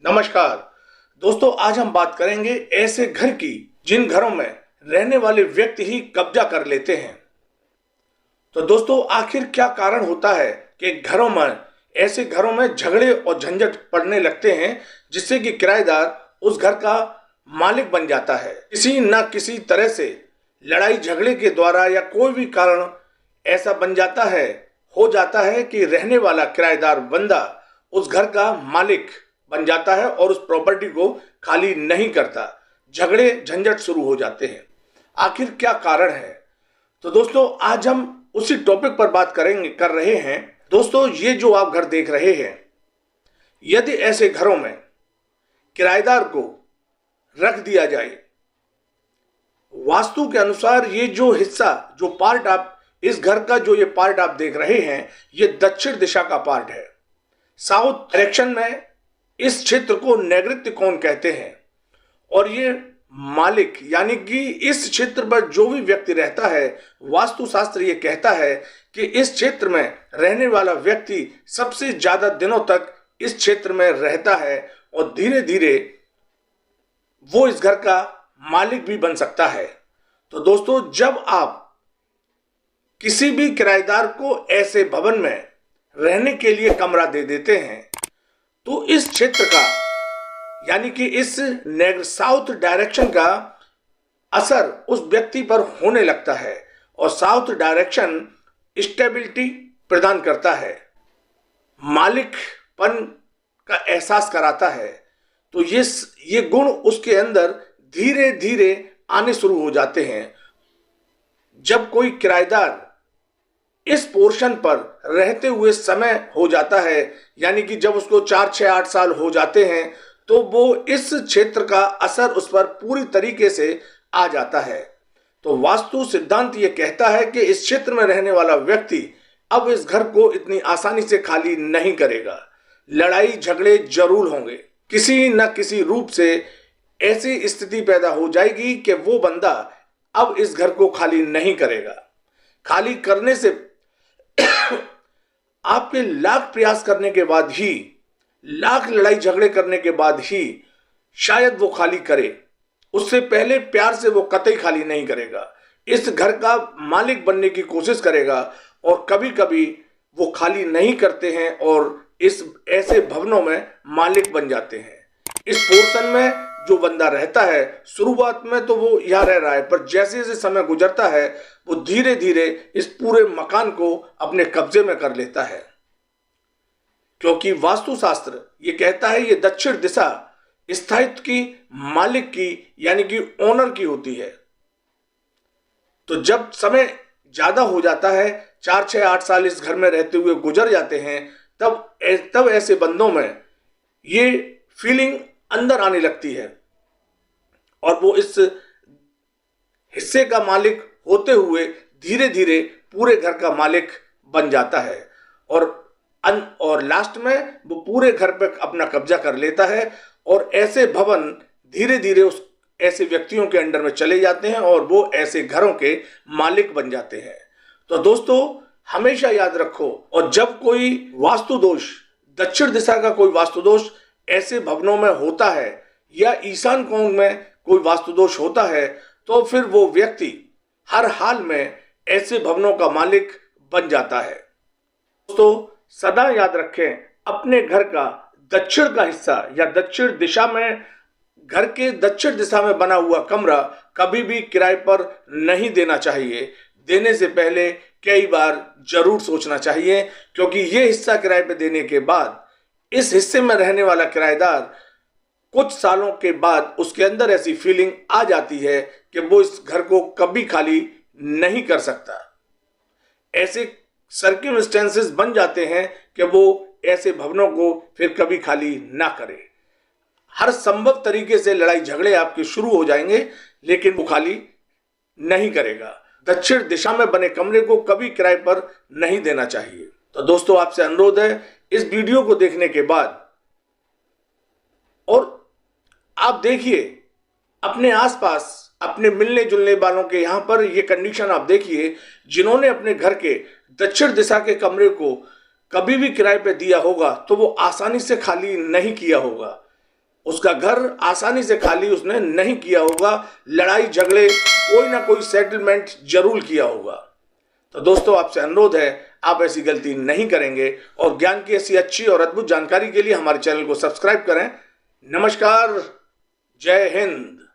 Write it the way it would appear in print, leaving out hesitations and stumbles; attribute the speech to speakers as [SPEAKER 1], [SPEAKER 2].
[SPEAKER 1] नमस्कार दोस्तों, आज हम बात करेंगे ऐसे घर की जिन घरों में रहने वाले व्यक्ति ही कब्जा कर लेते हैं। तो दोस्तों, आखिर क्या कारण होता है कि ऐसे घरों में झगड़े और झंझट पड़ने लगते हैं, जिससे कि किराएदार उस घर का मालिक बन जाता है। किसी न किसी तरह से लड़ाई झगड़े के द्वारा या कोई भी कारण ऐसा हो जाता है कि रहने वाला किराएदार बंदा उस घर का मालिक बन जाता है और उस प्रॉपर्टी को खाली नहीं करता। झगड़े झंझट शुरू हो जाते हैं। आखिर क्या कारण है? तो दोस्तों, आज हम उसी टॉपिक पर बात कर रहे हैं। दोस्तों, ये जो आप घर देख रहे हैं, यदि ऐसे घरों में किराएदार को रख दिया जाए वास्तु के अनुसार, ये जो हिस्सा जो पार्ट आप इस घर का जो ये पार्ट आप देख रहे हैं, ये दक्षिण दिशा का पार्ट है। साउथ डायरेक्शन में इस क्षेत्र को नैऋत्य कोण कहते हैं। और ये मालिक यानी कि इस क्षेत्र पर जो भी व्यक्ति रहता है, वास्तुशास्त्र ये कहता है कि इस क्षेत्र में रहने वाला व्यक्ति सबसे ज्यादा दिनों तक इस क्षेत्र में रहता है और धीरे धीरे वो इस घर का मालिक भी बन सकता है। तो दोस्तों, जब आप किसी भी किराएदार को ऐसे भवन में रहने के लिए कमरा दे देते हैं, तो इस क्षेत्र का यानी कि इस साउथ डायरेक्शन का असर उस व्यक्ति पर होने लगता है और साउथ डायरेक्शन स्टेबिलिटी प्रदान करता है, मालिकपन का एहसास कराता है। तो ये गुण उसके अंदर धीरे धीरे आने शुरू हो जाते हैं। जब कोई किराएदार इस पोर्शन पर रहते हुए समय हो जाता है, यानी कि जब उसको 4, 6, 8 साल हो जाते हैं, तो वो इस क्षेत्र का असर उस पर पूरी तरीके से आ जाता है। तो वास्तु सिद्धांत ये कहता है कि इस क्षेत्र में रहने वाला व्यक्ति अब इस घर को इतनी आसानी से खाली नहीं करेगा। लड़ाई झगड़े जरूर होंगे, किसी न किसी रूप से ऐसी स्थिति पैदा हो जाएगी कि वो बंदा अब इस घर को खाली नहीं करेगा। खाली करने से आपके लाख प्रयास करने के बाद ही, लाख लड़ाई झगड़े करने के बाद ही शायद वो खाली करे। उससे पहले प्यार से वो कतई खाली नहीं करेगा। इस घर का मालिक बनने की कोशिश करेगा और कभी कभी वो खाली नहीं करते हैं और इस ऐसे भवनों में मालिक बन जाते हैं। इस पोर्शन में जो बंदा रहता है, शुरुआत में तो वो यहाँ रह रहा है, पर जैसे जैसे समय गुजरता है वो धीरे धीरे इस पूरे मकान को अपने कब्जे में कर लेता है। क्योंकि वास्तुशास्त्र ये कहता है ये दक्षिण दिशा स्थायित्व की, मालिक की यानी कि ओनर की होती है। तो जब समय ज्यादा हो जाता है, 4, 6, 8 साल इस घर में रहते हुए गुजर जाते हैं, तब ऐसे बंदों में ये फीलिंग अंदर आने लगती है और वो इस हिस्से का मालिक होते हुए धीरे धीरे पूरे घर का मालिक बन जाता है और लास्ट में वो पूरे घर पर अपना कब्जा कर लेता है। और ऐसे भवन धीरे धीरे उस ऐसे व्यक्तियों के अंडर में चले जाते हैं और वो ऐसे घरों के मालिक बन जाते हैं। तो दोस्तों, हमेशा याद रखो, और जब कोई वास्तु दोष, दक्षिण दिशा का कोई वास्तु दोष ऐसे भवनों में होता है या ईशान कोण में कोई वास्तु दोष होता है, तो फिर वो व्यक्ति हर हाल में ऐसे भवनों का मालिक बन जाता है। दोस्तों, सदा याद रखें, अपने घर का दक्षिण का हिस्सा या दक्षिण दिशा में, घर के दक्षिण दिशा में बना हुआ कमरा कभी भी किराए पर नहीं देना चाहिए। देने से पहले कई बार जरूर सोचना चाहिए, क्योंकि ये हिस्सा किराए पर देने के बाद इस हिस्से में रहने वाला किराएदार कुछ सालों के बाद उसके अंदर ऐसी फीलिंग आ जाती है कि वो इस घर को कभी खाली नहीं कर सकता। ऐसे सर्कमस्टेंसेस बन जाते हैं कि वो ऐसे भवनों को फिर कभी खाली ना करे। हर संभव तरीके से लड़ाई झगड़े आपके शुरू हो जाएंगे, लेकिन वो खाली नहीं करेगा। दक्षिण दिशा में बने कमरे को कभी किराए पर नहीं देना चाहिए। तो दोस्तों, आपसे अनुरोध है, इस वीडियो को देखने के बाद और आप देखिए अपने आसपास, अपने मिलने जुलने वालों के यहां पर ये कंडीशन आप देखिए, जिन्होंने अपने घर के दक्षिण दिशा के कमरे को कभी भी किराए पे दिया होगा तो वो आसानी से खाली नहीं किया होगा। उसका घर आसानी से खाली उसने नहीं किया होगा, लड़ाई झगड़े कोई ना कोई सेटलमेंट जरूर किया होगा। तो दोस्तों, आपसे अनुरोध है, आप ऐसी गलती नहीं करेंगे और ज्ञान की ऐसी अच्छी और अद्भुत जानकारी के लिए हमारे चैनल को सब्सक्राइब करें। नमस्कार, जय हिंद।